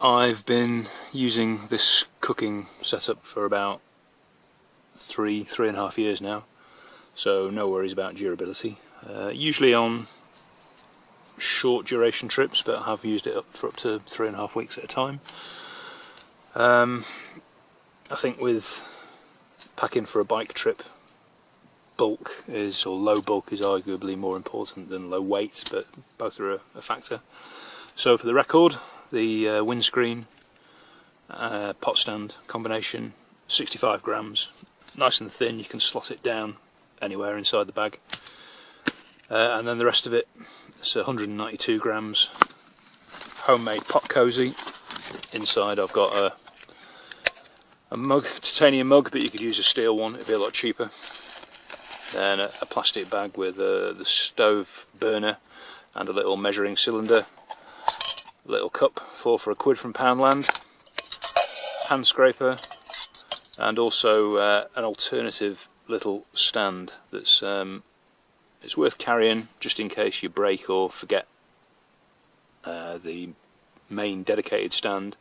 I've been using this cooking setup for about three and a half years now, so no worries about durability. Usually on short duration trips, but I have used it for up to 3.5 weeks at a time. I think with packing for a bike trip, bulk is, or low bulk is arguably more important than low weight, but both are a factor. So for the record, the windscreen pot stand combination, 65 grams, nice and thin, you can slot it down anywhere inside the bag. And then the rest of it, it's 192 grams, homemade pot cosy. Inside I've got a mug, titanium mug, but you could use a steel one, it'd be a lot cheaper. Then a plastic bag with the stove burner and a little measuring cylinder, a little cup, 4 for £1 from Poundland, hand scraper, and also an alternative little stand that's it's worth carrying just in case you break or forget the main dedicated stand.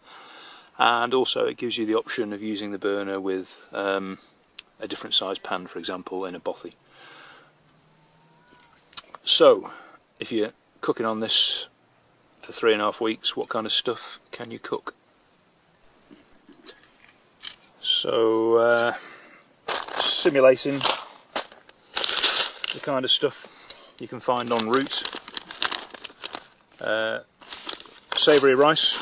And also it gives you the option of using the burner with a different size pan, for example, in a bothy. So, if you're cooking on this for 3.5 weeks, what kind of stuff can you cook? So, simulating the kind of stuff you can find en route. Savoury rice,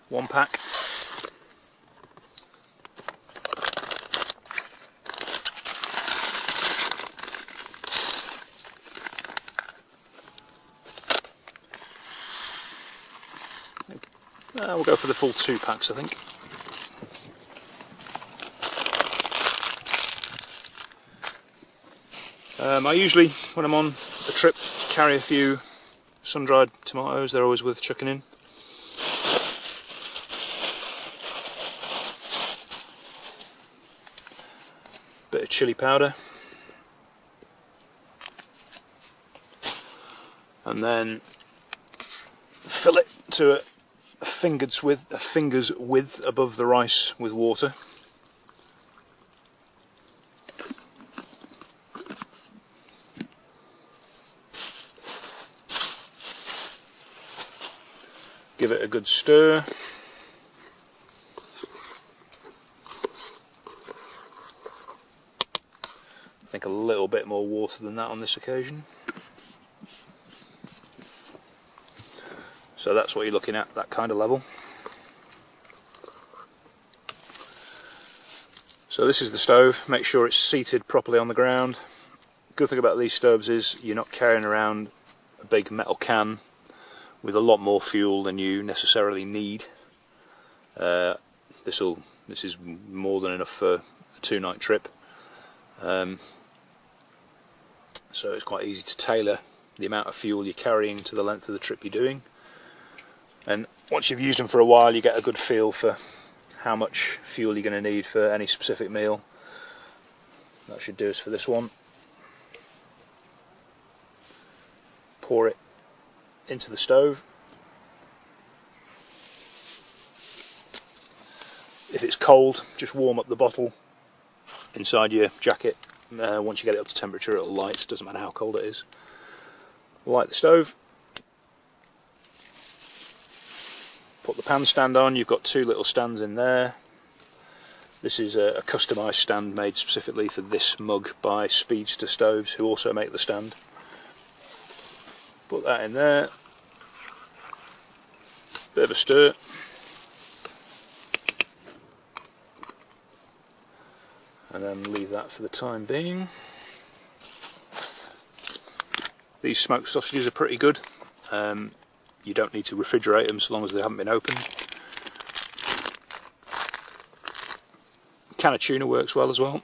1 pack. We'll go for the full 2 packs, I think. I usually, when I'm on a trip, carry a few sun-dried tomatoes. They're always worth chucking in. Bit of chilli powder. And then fill it to a finger's width above the rice with water. Give it a good stir. I think a little bit more water than that on this occasion. So that's what you're looking at, that kind of level. So this is the stove. Make sure it's seated properly on the ground. Good thing about these stoves is you're not carrying around a big metal can with a lot more fuel than you necessarily need. This is more than enough for a 2-night trip. So it's quite easy to tailor the amount of fuel you're carrying to the length of the trip you're doing. And once you've used them for a while, you get a good feel for how much fuel you're going to need for any specific meal. That should do us for this one. Pour it into the stove. If it's cold, just warm up the bottle inside your jacket. Once you get it up to temperature, it'll light, doesn't matter how cold it is. Light the stove. Put the pan stand on. You've got 2 little stands in there. This is a customised stand made specifically for this mug by Speedster stoves, who also make the stand. Put that in there. Bit of a stir. And then leave that for the time being. These smoked sausages are pretty good. You don't need to refrigerate them so long as they haven't been opened. A can of tuna works well as well.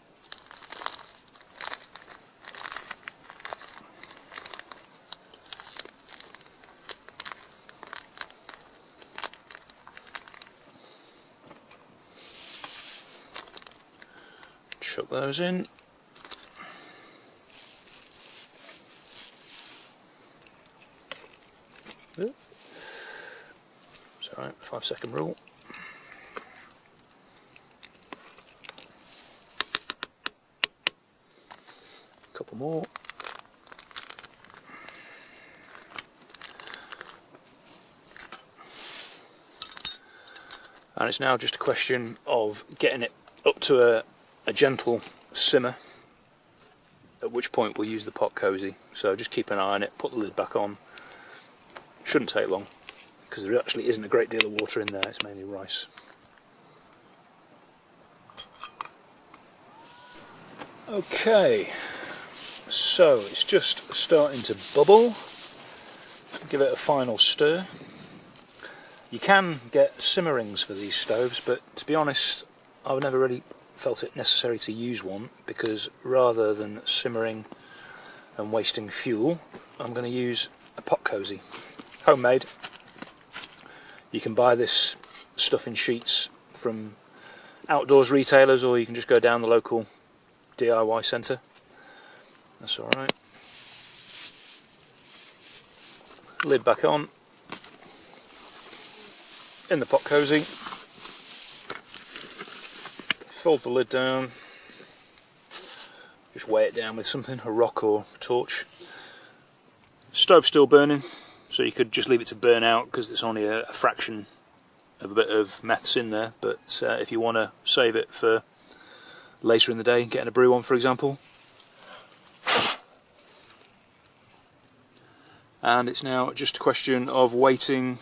Chuck those in. alright, 5-second rule. A couple more. And it's now just a question of getting it up to a gentle simmer, at which point we'll use the pot cosy. So just keep an eye on it, put the lid back on. Shouldn't take long, because there actually isn't a great deal of water in there, it's mainly rice. Okay, so it's just starting to bubble. Give it a final stir. You can get simmerings for these stoves, but to be honest, I've never really felt it necessary to use one, because rather than simmering and wasting fuel, I'm going to use a pot cosy. Homemade. You can buy this stuff in sheets from outdoors retailers, or you can just go down the local DIY centre. That's alright. Lid back on. In the pot cosy, fold the lid down, just weigh it down with something, a rock or a torch. Stove's still burning, so you could just leave it to burn out because it's only a fraction of a bit of meths in there, but if you want to save it for later in the day, getting a brew on for example. And it's now just a question of waiting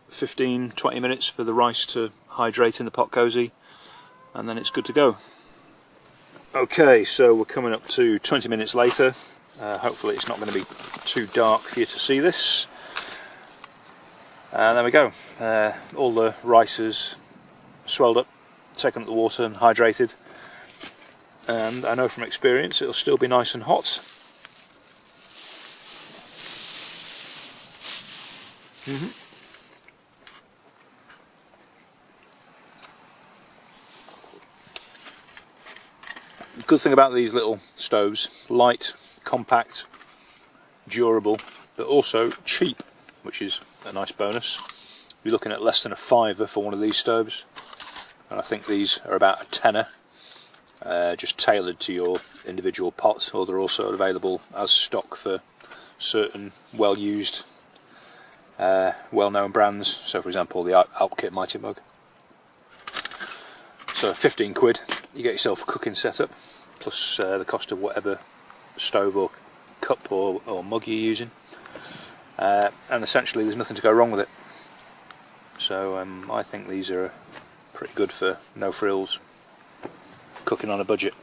15-20 minutes for the rice to hydrate in the pot cosy, and then it's good to go. Okay, so we're coming up to 20 minutes later. Hopefully it's not going to be too dark for you to see this. And there we go. All the rice is swelled up, taken up the water and hydrated, and I know from experience it'll still be nice and hot. The good thing about these little stoves, light, compact, durable, but also cheap, which is a nice bonus. You're looking at less than a £5 for one of these stoves, and I think these are about a tenner, just tailored to your individual pot, or they're also available as stock for certain well-used, well-known brands. So for example the Alpkit Mighty Mug. So 15 quid, you get yourself a cooking setup, plus the cost of whatever stove or cup or mug you're using, and essentially there's nothing to go wrong with it. So I think these are pretty good for no frills, cooking on a budget.